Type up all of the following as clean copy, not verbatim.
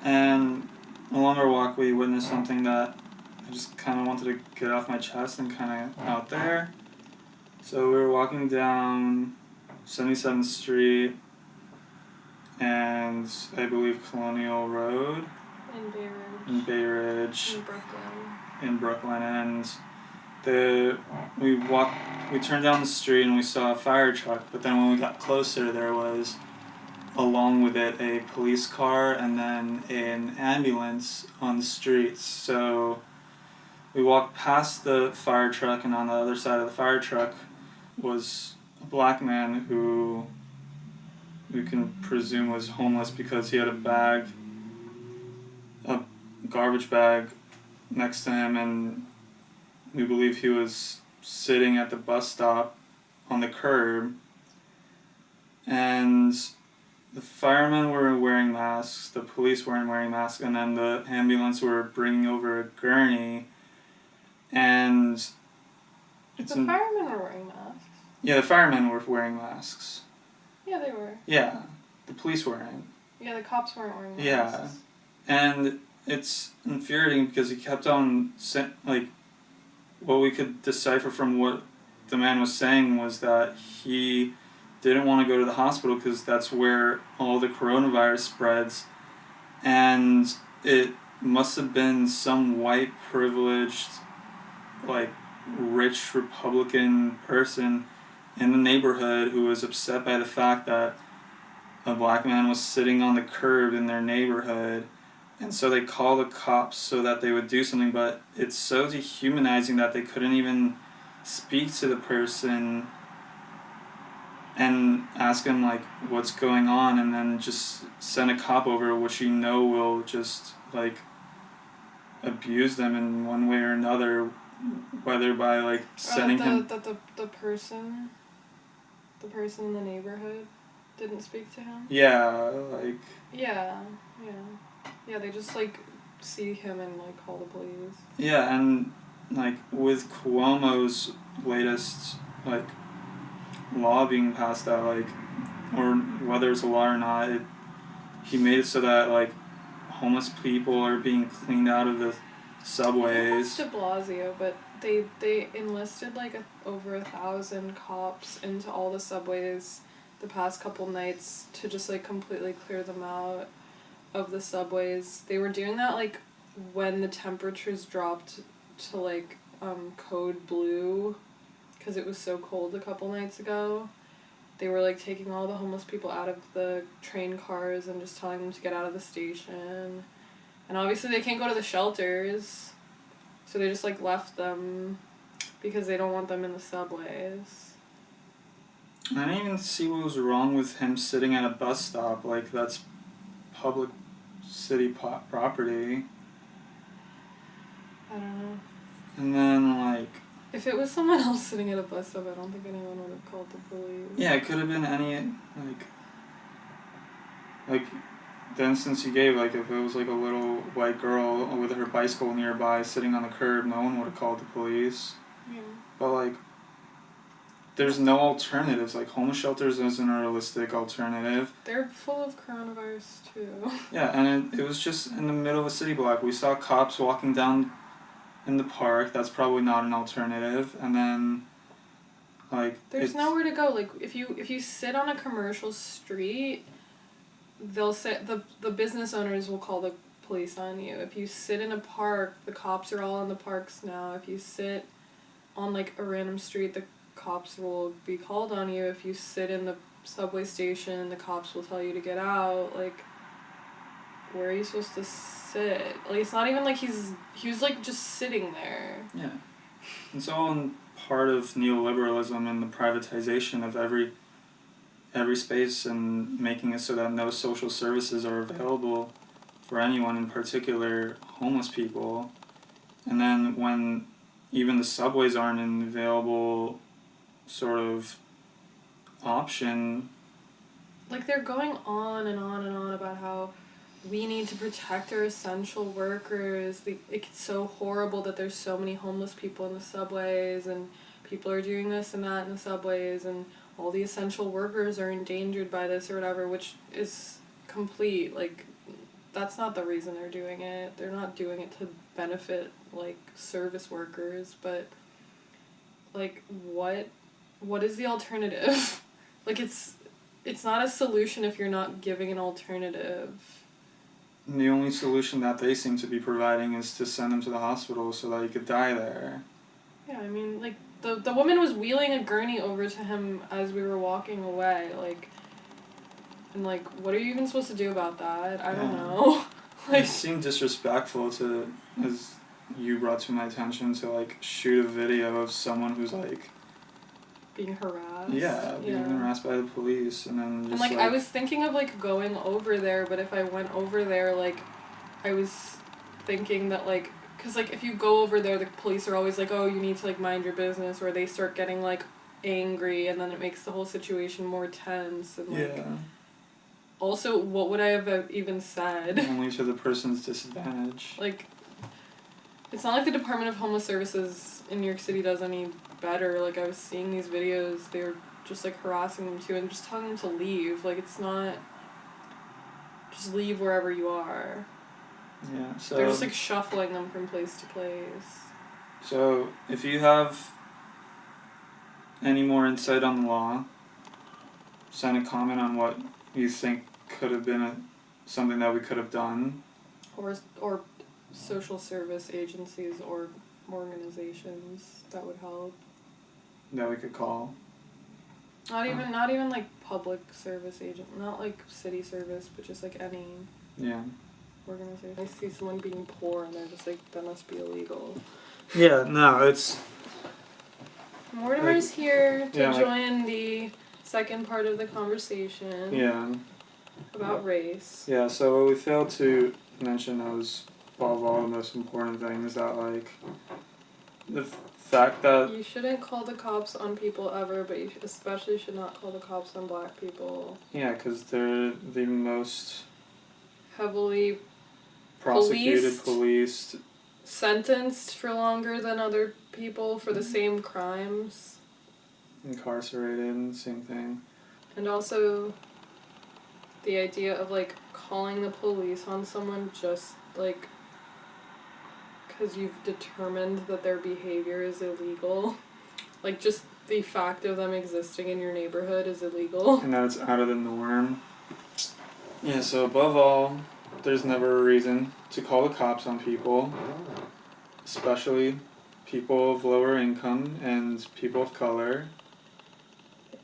And along our walk, we witnessed something that I just kind of wanted to get off my chest and kind of out there. So we were walking down 77th Street and I believe Colonial Road. In Bay Ridge. In Brooklyn. And we turned down the street and we saw a fire truck, but then when we got closer there was, along with it, a police car and then an ambulance on the streets. So we walked past the fire truck, and on the other side of the fire truck was a black man who we can presume was homeless because he had a garbage bag next to him, and we believe he was sitting at the bus stop on the curb. And the firemen were wearing masks, the police weren't wearing masks, and then the ambulance were bringing over a gurney. And the firemen were wearing masks? Yeah, the firemen were wearing masks. Yeah, they were. Yeah, the police weren't. Yeah, the cops weren't wearing masks. Yeah, and it's infuriating because he kept on what we could decipher from what the man was saying was that he didn't want to go to the hospital because that's where all the coronavirus spreads, and it must have been some white privileged, rich Republican person in the neighborhood who was upset by the fact that a black man was sitting on the curb in their neighborhood. And so they called the cops so that they would do something, but it's so dehumanizing that they couldn't even speak to the person and ask him, what's going on, and then just send a cop over, which will just, abuse them in one way or another, whether by, sending him... The person in the neighborhood didn't speak to him? Yeah, Yeah, they just, see him and, call the police. Yeah, and, with Cuomo's latest, law being passed out, or whether it's a law or not, he made it so that, homeless people are being cleaned out of the subways. That's de Blasio, but they enlisted, over 1,000 cops into all the subways the past couple nights to just, completely clear them out of the subways. They were doing that, when the temperatures dropped to, code blue, because it was so cold a couple nights ago. They were, taking all the homeless people out of the train cars and just telling them to get out of the station. And obviously they can't go to the shelters, so they just, left them because they don't want them in the subways. I didn't even see what was wrong with him sitting at a bus stop. That's public city property. I don't know. And then, if it was someone else sitting at a bus stop, I don't think anyone would have called the police. Yeah, it could have been any, the instance you gave, if it was, a little white girl with her bicycle nearby sitting on the curb, no one would have called the police. Yeah. But, there's no alternatives. Homeless shelters isn't a realistic alternative. They're full of coronavirus, too. Yeah, and it was just in the middle of a city block. We saw cops walking down in the park. That's probably not an alternative. And then, there's nowhere to go. If you sit on a commercial street, they'll say the business owners will call the police on you. If you sit in a park, the cops are all in the parks now. If you sit on a random street, the cops will be called on you. If you sit in the subway station, the cops will tell you to get out. Where are you supposed to sit? It's not even he was just sitting there. Yeah. It's all part of neoliberalism and the privatization of every space and making it so that no social services are available for anyone, in particular homeless people. And then when even the subways aren't an available sort of option. They're going on and on and on about how we need to protect our essential workers. It's so horrible that there's so many homeless people in the subways, and people are doing this and that in the subways, and all the essential workers are endangered by this or whatever, which is complete. that's not the reason they're doing it. They're not doing it to benefit, like, service workers, but, like, what is the alternative? Like, it's not a solution if you're not giving an alternative. The only solution that they seem to be providing is to send him to the hospital so that he could die there. Yeah, I mean, like, the woman was wheeling a gurney over to him as we were walking away, like, and, like, what are you even supposed to do about that? I don't know. Like, it seemed disrespectful to, as you brought to my attention, to, like, shoot a video of someone who's, like... being harassed. Yeah, being harassed by the police, and then just, and, like, I was thinking of, like, going over there, but if I went over there, like, I was thinking that, like, because, like, if you go over there, the police are always like, oh, you need to, like, mind your business, or they start getting, like, angry, and then it makes the whole situation more tense, and, like... Yeah. Also, what would I have even said? Only to the person's disadvantage. Like, it's not like the Department of Homeless Services in New York City does any better. Like, I was seeing these videos, they were just, like, harassing them too and just telling them to leave. Like, it's not... Just leave wherever you are. Yeah, so... They're just, like, shuffling them from place to place. So, if you have any more insight on the law, send a comment on what you think could have been something that we could have done. Or social service agencies or organizations that would help. That we could call. Not even like public service agent, not like city service, but just like any organization. I see someone being poor and they're just like, that must be illegal. Yeah, no, it's... Mortimer's here to join the second part of the conversation. Yeah. About race. Yeah, so what we failed to mention that was above all the most important thing is that, like, the fact that... You shouldn't call the cops on people ever, but you especially should not call the cops on black people. Yeah, because they're the most... heavily prosecuted, policed... sentenced for longer than other people for the same crimes. Incarcerated, same thing. And also, the idea of, like, calling the police on someone just, like, because you've determined that their behavior is illegal. Like, just the fact of them existing in your neighborhood is illegal. And that it's out of the norm. Yeah, so above all, there's never a reason to call the cops on people, especially people of lower income and people of color.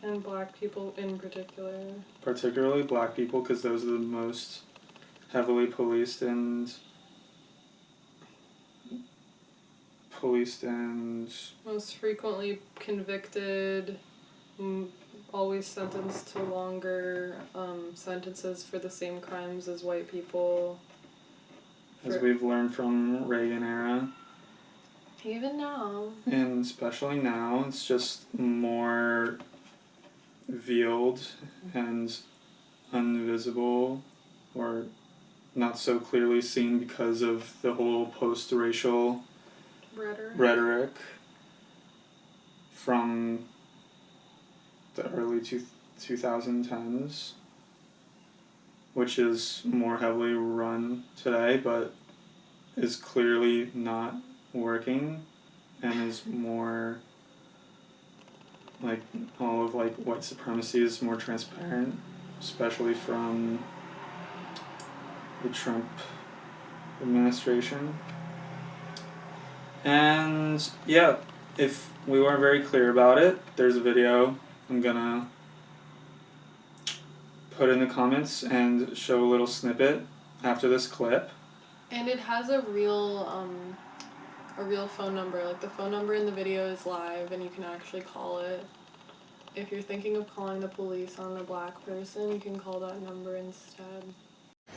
And black people in particular. Particularly black people, because those are the most heavily policed and most frequently convicted, always sentenced to longer sentences for the same crimes as white people. As we've learned from Reagan era. Even now. And especially now, it's just more veiled and invisible, or not so clearly seen because of the whole post-racial rhetoric from the early 2010s, which is more heavily run today, but is clearly not working and is more like all of like white supremacy is more transparent, especially from the Trump administration. And yeah, if we weren't very clear about it, there's a video I'm gonna put in the comments and show a little snippet after this clip. And it has a real phone number. Like, the phone number in the video is live and you can actually call it. If you're thinking of calling the police on a black person, you can call that number instead.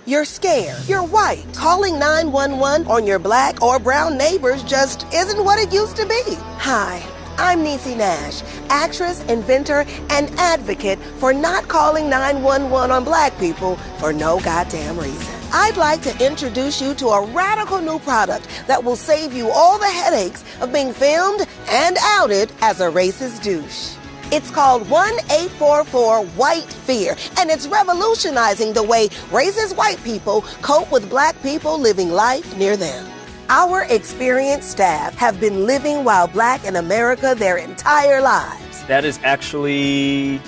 You're scared. You're white. Calling 911 on your black or brown neighbors just isn't what it used to be. Hi, I'm Niecy Nash, actress, inventor, and advocate for not calling 911 on black people for no goddamn reason. I'd like to introduce you to a radical new product that will save you all the headaches of being filmed and outed as a racist douche. It's called 1-844-WHITE-FEAR, and it's revolutionizing the way racist white people cope with black people living life near them. Our experienced staff have been living while black in America their entire lives. That is actually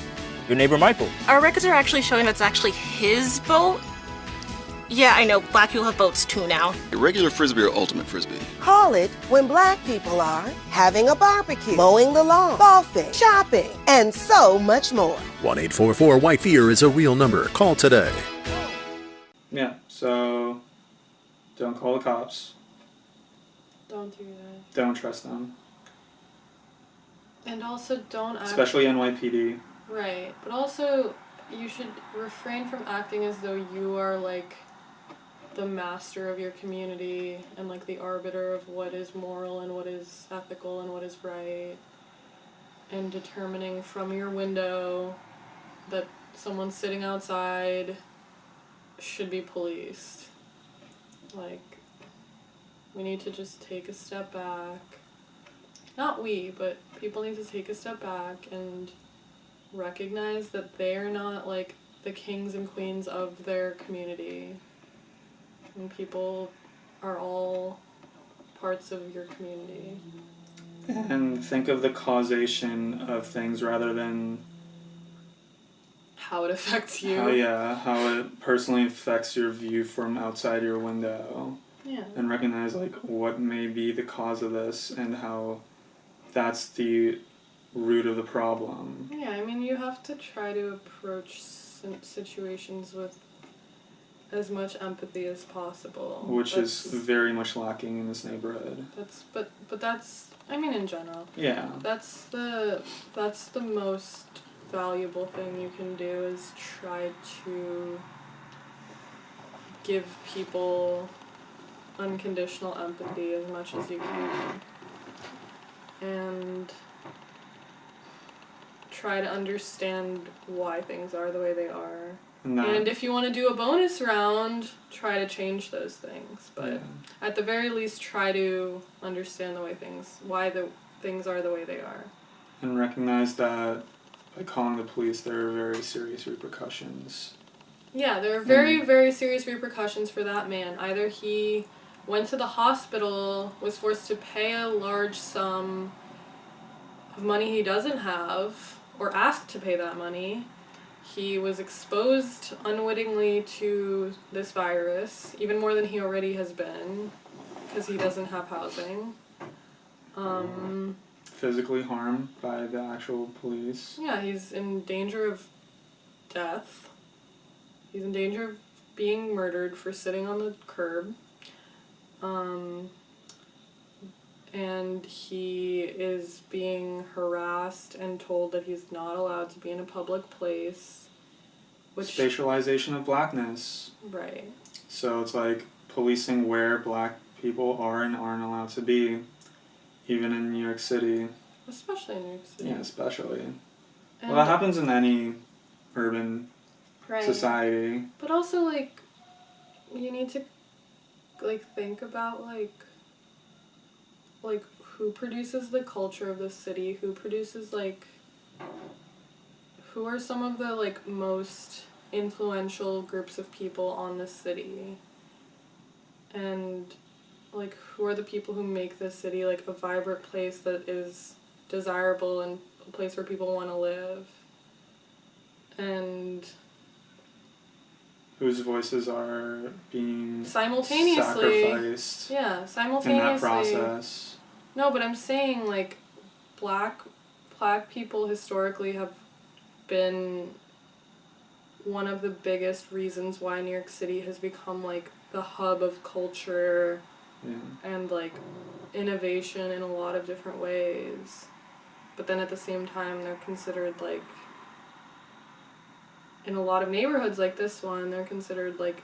your neighbor Michael. Our records are actually showing that's actually his boat. Yeah, I know. Black people have boats too now. Regular frisbee or ultimate frisbee? Call it when black people are having a barbecue, mowing the lawn, golfing, shopping, and so much more. 1-844-WHITE-FEAR is a real number. Call today. Yeah, so don't call the cops. Don't do that. Don't trust them. And also don't act... Especially NYPD. Right. But also, you should refrain from acting as though you are, like, the master of your community and, like, the arbiter of what is moral and what is ethical and what is right. And determining from your window that someone sitting outside should be policed. Like, we need to just take a step back. Not we, but people need to take a step back and recognize that they're not, like, the kings and queens of their community. And people are all parts of your community. And think of the causation of things rather than how it affects you. how it personally affects your view from outside your window. Yeah. And recognize, like, what may be the cause of this and how that's the root of the problem. Yeah, I mean, you have to try to approach situations with as much empathy as possible. Which is very much lacking in this neighborhood. But that's, I mean, in general. Yeah. That's the most valuable thing you can do, is try to give people unconditional empathy as much as you can. And try to understand why things are the way they are. And if you want to do a bonus round, try to change those things. But at the very least, try to understand why the things are the way they are. And recognize that by calling the police, there are very serious repercussions. Yeah, there are very, very serious repercussions for that man. Either he went to the hospital, was forced to pay a large sum of money he doesn't have, or asked to pay that money. He was exposed unwittingly to this virus, even more than he already has been, because he doesn't have housing. Physically harmed by the actual police. Yeah, he's in danger of death. He's in danger of being murdered for sitting on the curb. And he is being harassed and told that he's not allowed to be in a public place. Spatialization of blackness. Right. So it's like policing where black people are and aren't allowed to be, even in New York City. Especially in New York City. Yeah, especially. Well, that happens in any urban society. But also, like, you need to, like, think about, like, who produces the culture of the city, who produces, like, who are some of the, like, most influential groups of people on the city, and, like, who are the people who make the city, like, a vibrant place that is desirable and a place where people want to live, and whose voices are being simultaneously sacrificed in that process. No, but I'm saying, like, black people historically have been one of the biggest reasons why New York City has become, like, the hub of culture and, like, innovation in a lot of different ways. But then at the same time, they're considered, like, in a lot of neighborhoods like this one, they're considered, like,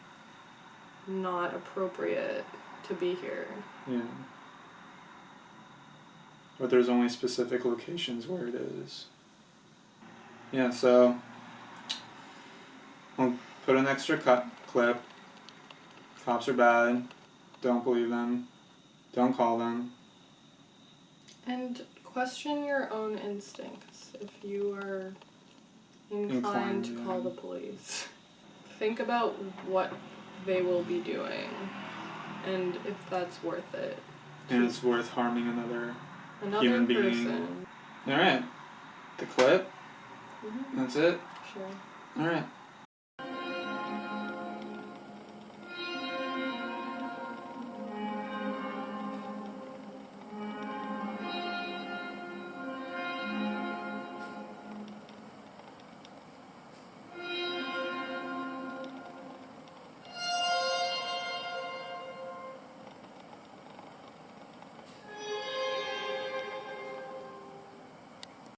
not appropriate to be here. Yeah. But there's only specific locations where it is. Yeah, so I'll put an extra clip. Cops are bad. Don't believe them. Don't call them. And Question your own instincts if you are inclined to call the police. Think about what they will be doing and if that's worth it. And it's worth harming another person. human being. Alright. The clip? Mm-hmm. That's it? Sure. Alright.